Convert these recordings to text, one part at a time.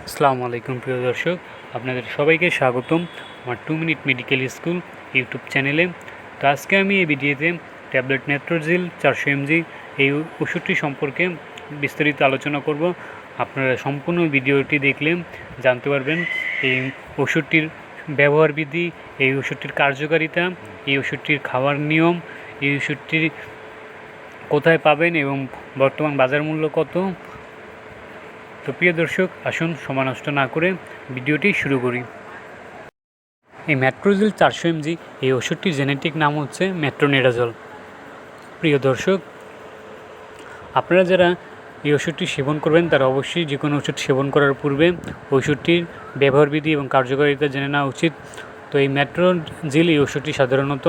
আসসালামু আলাইকুম প্রিয় দর্শক, আপনাদের সবাইকে স্বাগতম আমার 2 মিনিট মেডিকেল স্কুল ইউটিউব চ্যানেলে। তো আজকে আমি এই ভিডিওতে ট্যাবলেট মেট্রোজিল 400 mg এই ওষুধটি সম্পর্কে বিস্তারিত আলোচনা করব। আপনারা সম্পূর্ণ ভিডিওটি দেখলে জানতে পারবেন এই ওষুধটির ব্যবহার বিধি, এই ওষুধটির কার্যকারিতা, এই ওষুধটির খাওয়ার নিয়ম, এই ওষুধটির কোথায় পাবেন এবং বর্তমান বাজার মূল্য কত। তো প্রিয় দর্শক, আসুন সময় নষ্ট না করে ভিডিওটি শুরু করি। এই মেট্রোজিল 400 mg এই ওষুধটির জেনেটিক নাম হচ্ছে মেট্রোনেডাজল। প্রিয় দর্শক, আপনারা যারা এই ওষুধটি সেবন করবেন তারা অবশ্যই যে কোনো ওষুধ সেবন করার পূর্বে ওষুধটির ব্যবহারবিধি এবং কার্যকারিতা জেনে নেওয়া উচিত। তো এই মেট্রোজিল এই ওষুধটি সাধারণত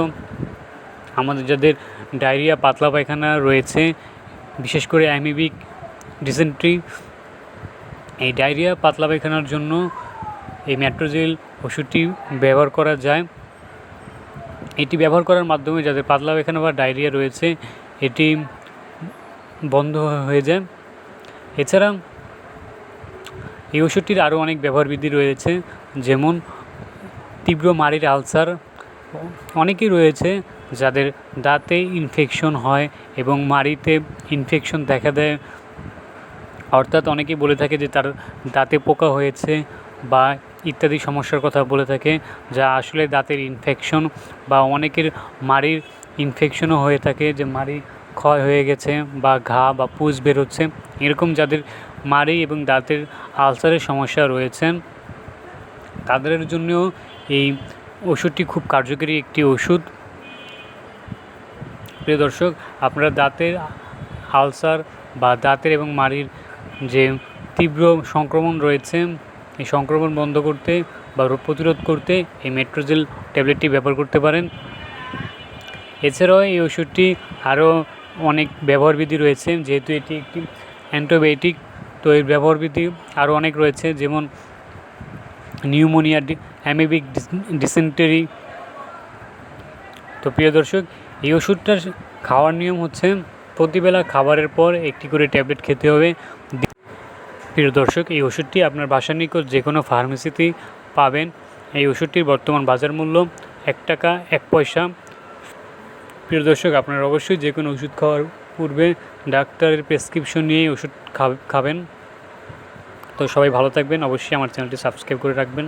আমাদের যাদের ডায়রিয়া, পাতলা পায়খানা রয়েছে, বিশেষ করে অ্যামিবিক ডিসেন্ট্রি, এই ডায়রিয়া, পাতলা পায়খানার জন্য এই মেট্রোজিল ওষুধটি ব্যবহার করা যায়। এটি ব্যবহার করার মাধ্যমে যাদের পাতলা পায়খানা বা ডায়রিয়া রয়েছে এটি বন্ধ হয়ে যায়। এছাড়া এই ওষুধটির আরও অনেক ব্যবহারবিধি রয়েছে, যেমন তীব্র মাড়ির আলসার। অনেকেই রয়েছে যাদের দাঁতে ইনফেকশন হয় এবং মাড়িতে ইনফেকশন দেখা দেয়, অর্থাৎ অনেকেই বলে থাকে যে তার দাঁতে পোকা হয়েছে বা ইত্যাদি সমস্যার কথা বলে থাকে, যা আসলে দাঁতের ইনফেকশন। বা অনেকের মাড়ির ইনফেকশনও হয়ে থাকে, যে মাড়ি ক্ষয় হয়ে গেছে বা ঘা বা পুজ বেরোচ্ছে। এরকম যাদের মাড়ি এবং দাঁতের আলসারের সমস্যা রয়েছে তাদের জন্যও এই ওষুধটি খুব কার্যকরী একটি ওষুধ। প্রিয় দর্শক, আপনারা দাঁতের আলসার বা দাঁতের এবং মাড়ির যে তীব্র সংক্রমণ রয়েছে এই সংক্রমণ বন্ধ করতে বা রোগ প্রতিরোধ করতে এই মেট্রোজিল ট্যাবলেটটি ব্যবহার করতে পারেন। এছাড়াও এই ওষুধটি আরও অনেক ব্যবহারবিধি রয়েছে, যেহেতু এটি একটি অ্যান্টিবায়োটিক। তো এর ব্যবহারবিধি আরও অনেক রয়েছে, যেমন নিউমোনিয়া, অ্যামিবিক ডিসেন্টারি। তো প্রিয় দর্শক, এই ওষুধটার খাওয়ার নিয়ম হচ্ছে প্রতিবেলা খাবারের পর একটি করে ট্যাবলেট খেতে হবে। প্রিয় দর্শক, এই ওষুধটি আপনার বাসার নিকট যে কোনো ফার্মেসিতেই পাবেন। এই ওষুধটির বর্তমান বাজার মূল্য 1 টাকা 1 পয়সা। প্রিয় দর্শক, আপনারা অবশ্যই যে কোনো ওষুধ খাওয়ার পূর্বে ডাক্তারের প্রেসক্রিপশন নিয়েই ওষুধ খাবেন। তো সবাই ভালো থাকবেন, অবশ্যই আমার চ্যানেলটি সাবস্ক্রাইব করে রাখবেন।